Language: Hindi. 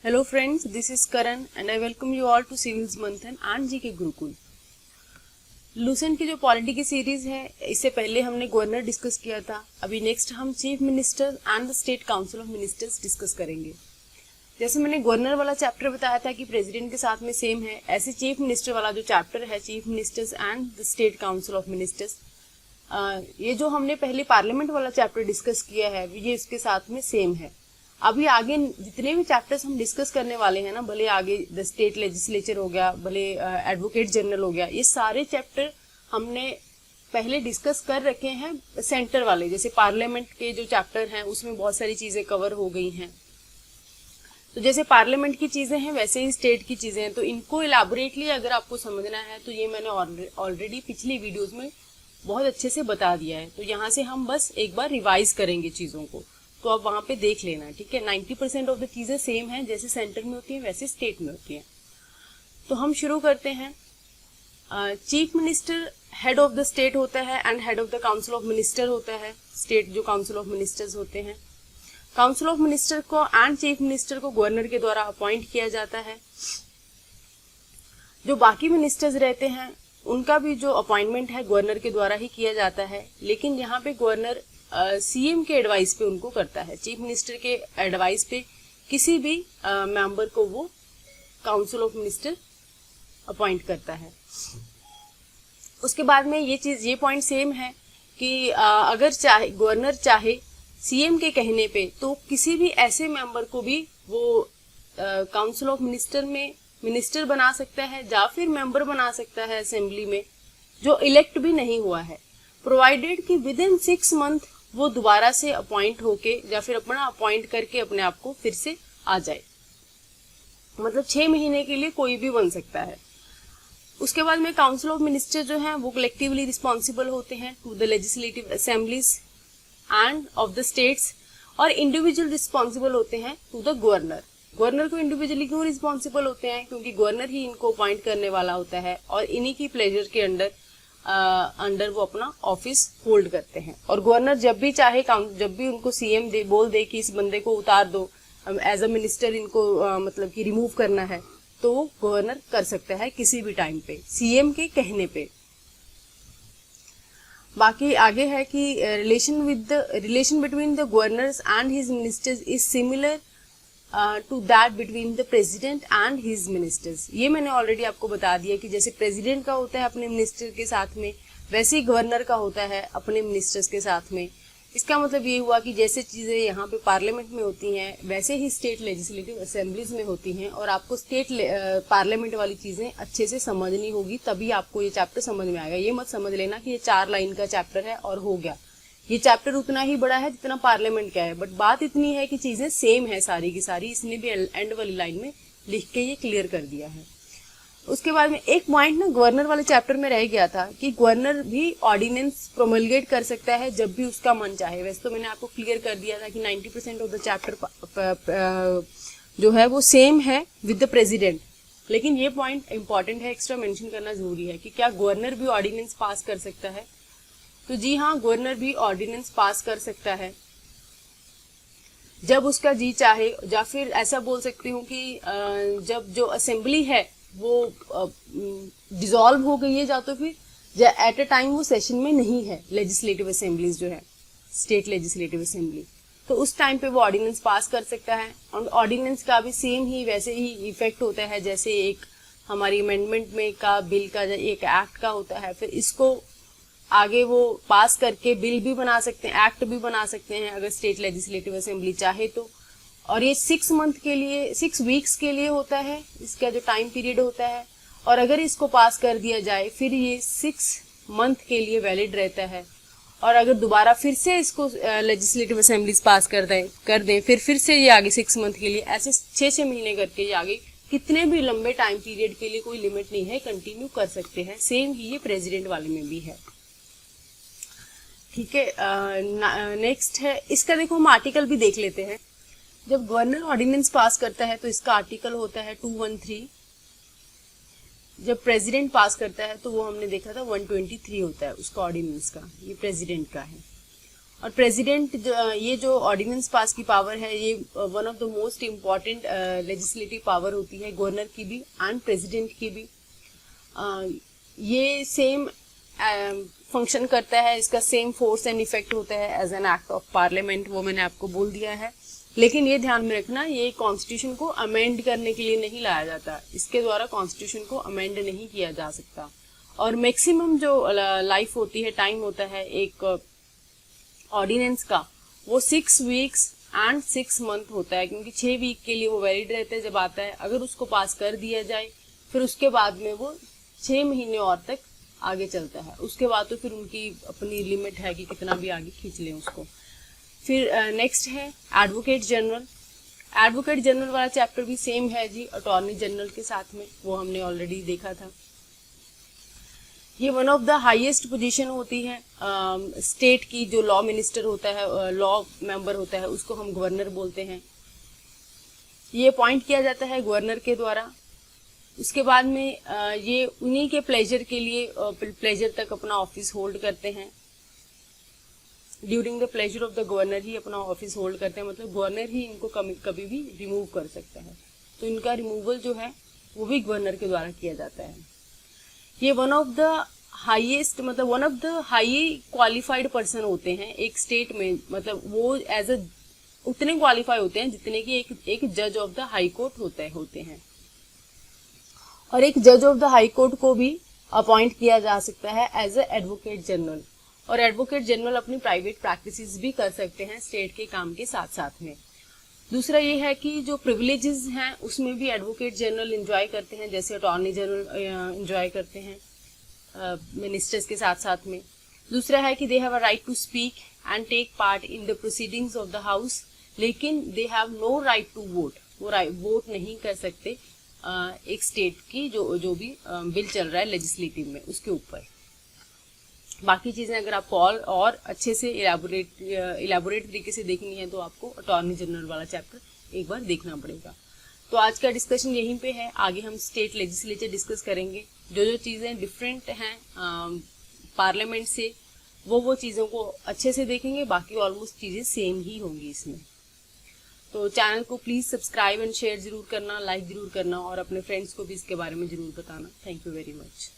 Hello friends, this is Karan and I welcome you all to Civils Manthan and GK Gurukul. Lucent की जो पॉलिटी की सीरीज है, इससे पहले हमने गवर्नर डिस्कस किया था। अभी नेक्स्ट हम chief minister and the state council of ministers discuss करेंगे। जैसे मैंने गवर्नर वाला चैप्टर बताया था कि प्रेसिडेंट के साथ में सेम है, ऐसे चीफ मिनिस्टर वाला जो चैप्टर है, chief ministers and the state council of ministers, ये जो हमने पहले पार्लियामेंट वाला चैप्टर डिस्कस किया है, ये इसके साथ में सेम है। अभी आगे जितने भी चैप्टर्स हम डिस्कस करने वाले हैं ना, भले आगे द स्टेट लेजिस्लेचर हो गया, भले एडवोकेट जनरल हो गया, ये सारे चैप्टर हमने पहले डिस्कस कर रखे हैं सेंटर वाले। जैसे पार्लियामेंट के जो चैप्टर हैं उसमें बहुत सारी चीजें कवर हो गई हैं। तो जैसे पार्लियामेंट की चीजें हैं वैसे ही स्टेट की चीजें हैं। तो इनको इलाबोरेटली अगर आपको समझना है तो ये मैंने ऑलरेडी पिछली वीडियोज में बहुत अच्छे से बता दिया है। तो यहाँ से हम बस एक बार रिवाइज करेंगे चीजों को, तो आप वहां पे देख लेना, ठीक है। 90% ऑफ द चीजें सेम हैं, जैसे सेंटर में होती हैं वैसे स्टेट में होती हैं। तो हम शुरू करते हैं। Chief minister head of the state होता है and head of the council of minister होता है। स्टेट जो काउंसिल ऑफ मिनिस्टर्स होते हैं, काउंसिल ऑफ मिनिस्टर को एंड चीफ मिनिस्टर को गवर्नर के द्वारा अपॉइंट किया जाता है। जो बाकी मिनिस्टर्स रहते हैं उनका भी जो अपॉइंटमेंट है गवर्नर के द्वारा ही किया जाता है, लेकिन यहाँ पे गवर्नर सीएम के एडवाइस पे उनको करता है। चीफ मिनिस्टर के एडवाइस पे किसी भी मेंबर को वो काउंसिल ऑफ मिनिस्टर अपॉइंट करता है। उसके बाद में ये पॉइंट सेम है कि अगर चाहे गवर्नर चाहे सीएम के कहने पे तो किसी भी ऐसे मेंबर को भी वो काउंसिल ऑफ मिनिस्टर में मिनिस्टर बना सकता है या फिर मेंबर बना सकता है असेंबली में, जो इलेक्ट भी नहीं हुआ है, प्रोवाइडेड कि विद इन 6 मंथ वो दोबारा से अपॉइंट होके या फिर अपना अपॉइंट करके अपने आप को फिर से आ जाए। मतलब 6 महीने के लिए कोई भी बन सकता है। उसके बाद में काउंसिल ऑफ मिनिस्टर जो है वो कलेक्टिवली रिस्पॉन्सिबल होते हैं to the legislative assemblies and of the states, और इंडिविजुअल रिस्पॉन्सिबल होते हैं टू द गवर्नर। गवर्नर को इंडिविजुअली क्यों रिस्पॉन्सिबल होते हैं? क्योंकि गवर्नर ही इनको अपॉइंट करने वाला होता है और इन्हीं की प्लेजर के अंडर वो अपना ऑफिस होल्ड करते हैं। और गवर्नर जब भी चाहे, जब भी उनको सीएम बोल दे कि इस बंदे को उतार दो, एज अ मिनिस्टर इनको मतलब कि रिमूव करना है, तो वो गवर्नर कर सकता है किसी भी टाइम पे सीएम के कहने पे। बाकी आगे है कि relation between the governors and his ministers is similar to that between the president and his ministers. ये मैंने ऑलरेडी आपको बता दिया कि जैसे प्रेसिडेंट का होता है अपने मिनिस्टर के साथ में, वैसे ही गवर्नर का होता है अपने मिनिस्टर्स के साथ में। इसका मतलब ये हुआ कि जैसे चीजें यहाँ पे पार्लियामेंट में होती हैं वैसे ही स्टेट लेजिस्लेटिव असेंबलीज में होती हैं, और आपको स्टेट पार्लियामेंट वाली चीजें अच्छे से समझनी होगी, तभी आपको ये चैप्टर समझ में आएगा। ये मत समझ लेना कि ये 4 लाइन का चैप्टर है और हो गया। ये चैप्टर उतना ही बड़ा है जितना पार्लियामेंट का है, बट बात इतनी है कि चीजें सेम है सारी की सारी। इसने भी एंड वाली लाइन में लिख के ये क्लियर कर दिया है। उसके बाद में एक पॉइंट ना गवर्नर वाले चैप्टर में रह गया था कि गवर्नर भी ऑर्डिनेंस प्रोमलगेट कर सकता है जब भी उसका मन चाहे। वैसे तो मैंने आपको क्लियर कर दिया था कि 90% ऑफ द चैप्टर जो है वो सेम है विद द प्रेसिडेंट, लेकिन ये पॉइंट इंपॉर्टेंट है, एक्स्ट्रा मेंशन करना जरूरी है कि क्या गवर्नर भी ऑर्डिनेंस पास कर सकता है। तो जी हाँ, गवर्नर भी ऑर्डिनेंस पास कर सकता है जब उसका जी चाहे, या फिर ऐसा बोल सकती हूँ कि जब जो असेंबली है वो डिसॉल्व हो गई है, या तो फिर एट अ टाइम वो सेशन में नहीं है, लेजिस्लेटिव असेंबलीज जो है स्टेट लेजिस्लेटिव असेंबली, तो उस टाइम पे वो ऑर्डिनेंस पास कर सकता है। और ऑर्डिनेंस का भी सेम ही वैसे ही इफेक्ट होता है जैसे एक हमारी अमेंडमेंट में का बिल का एक एक्ट का होता है, फिर इसको आगे वो पास करके बिल भी बना सकते हैं, एक्ट भी बना सकते हैं अगर स्टेट लेजिस्लेटिव असेंबली चाहे तो। और ये 6 मंथ के लिए, 6 वीक्स के लिए होता है इसका जो टाइम पीरियड होता है, और अगर इसको पास कर दिया जाए फिर ये 6 मंथ के लिए वैलिड रहता है। और अगर दोबारा फिर से इसको लेजिस्लेटिव असेंबलीज पास कर दें फिर से ये आगे 6 मंथ के लिए, ऐसे 6 महीने करके ये आगे कितने भी लंबे टाइम पीरियड के लिए कोई लिमिट नहीं है, कंटिन्यू कर सकते हैं। सेम ही ये प्रेसिडेंट वाले में भी है, ठीक है। नेक्स्ट है इसका, देखो हम आर्टिकल भी देख लेते हैं। जब गवर्नर ऑर्डिनेंस पास करता है तो इसका आर्टिकल होता है 213। जब प्रेसिडेंट पास करता है तो वो हमने देखा था 123 होता है उसका ऑर्डिनेंस का, ये प्रेसिडेंट का है। और प्रेसिडेंट ये जो ऑर्डिनेंस पास की पावर है, ये one of the most important legislative power होती है, गवर्नर की भी एंड प्रेसिडेंट की भी। ये सेम फंक्शन करता है, इसका सेम फोर्स एंड इफेक्ट होता है as an act of parliament, वो मैंने आपको बोल दिया है। लेकिन ये ध्यान में रखना, ये कॉन्स्टिट्यूशन को अमेंड करने के लिए नहीं लाया जाता, इसके द्वारा कॉन्स्टिट्यूशन को अमेंड नहीं किया जा सकता। और मैक्सिमम जो लाइफ होती है, टाइम होता है एक ऑर्डिनेंस का, वो 6 वीक्स एंड 6 मंथ होता है, क्योंकि 6 वीक के लिए वो वैलिड रहता है जब आता है। अगर उसको पास कर दिया जाए फिर उसके बाद में वो 6 महीने और तक आगे चलता है, उसके बाद तो फिर उनकी अपनी लिमिट है कि कितना भी आगे खींच लें उसको। फिर नेक्स्ट है एडवोकेट जनरल। एडवोकेट जनरल वाला चैप्टर भी सेम है जी, अटॉर्नी जनरल के साथ में, वो हमने ऑलरेडी देखा था। ये one of the highest position होती है स्टेट की। जो लॉ मिनिस्टर होता है, लॉ मेंबर होता है, उसको हम गवर्नर बोलते हैं। ये अपॉइंट किया जाता है गवर्नर के द्वारा। उसके बाद में ये उन्हीं के प्लेजर के लिए प्लेजर तक अपना ऑफिस होल्ड करते हैं। During the pleasure of the governor ही अपना ऑफिस होल्ड करते हैं, मतलब गवर्नर ही इनको कभी भी रिमूव कर सकता है। तो इनका रिमूवल जो है वो भी गवर्नर के द्वारा किया जाता है। ये वन ऑफ द हाईएस्ट, मतलब one of the high qualified person होते हैं एक स्टेट में, मतलब वो एज अ उतने क्वालिफाई होते हैं जितने की एक जज ऑफ द हाई कोर्ट होते हैं। और एक जज ऑफ द हाई कोर्ट को भी अपॉइंट किया जा सकता है एज ए एडवोकेट जनरल। और एडवोकेट जनरल अपनी प्राइवेट प्रैक्टिसेस भी कर सकते हैं स्टेट के काम के साथ साथ में। दूसरा ये है कि जो प्रिविलेजेस हैं उसमें भी एडवोकेट जनरल एंजॉय करते हैं, जैसे अटॉर्नी जनरल एंजॉय करते हैं मिनिस्टर्स के साथ साथ में। दूसरा है कि they have a right to speak and take part in the proceedings of the house, लेकिन they have no right to vote. वो वोट नहीं कर सकते एक स्टेट की जो भी बिल चल रहा है लेजिस्लेटिव में, उसके ऊपर। बाकी चीजें अगर आपको और अच्छे से इलेबोरेट तरीके से देखनी है तो आपको अटॉर्नी जनरल वाला चैप्टर एक बार देखना पड़ेगा। तो आज का डिस्कशन यहीं पे है। आगे हम स्टेट लेजिस्लेचर डिस्कस करेंगे। जो चीजें डिफरेंट हैं पार्लियामेंट से, वो चीजों को अच्छे से देखेंगे। बाकी ऑलमोस्ट चीजें सेम ही होंगी इसमें। तो चैनल को प्लीज सब्सक्राइब एंड शेयर जरूर करना, लाइक जरूर करना और अपने फ्रेंड्स को भी इसके बारे में जरूर बताना। Thank you very much.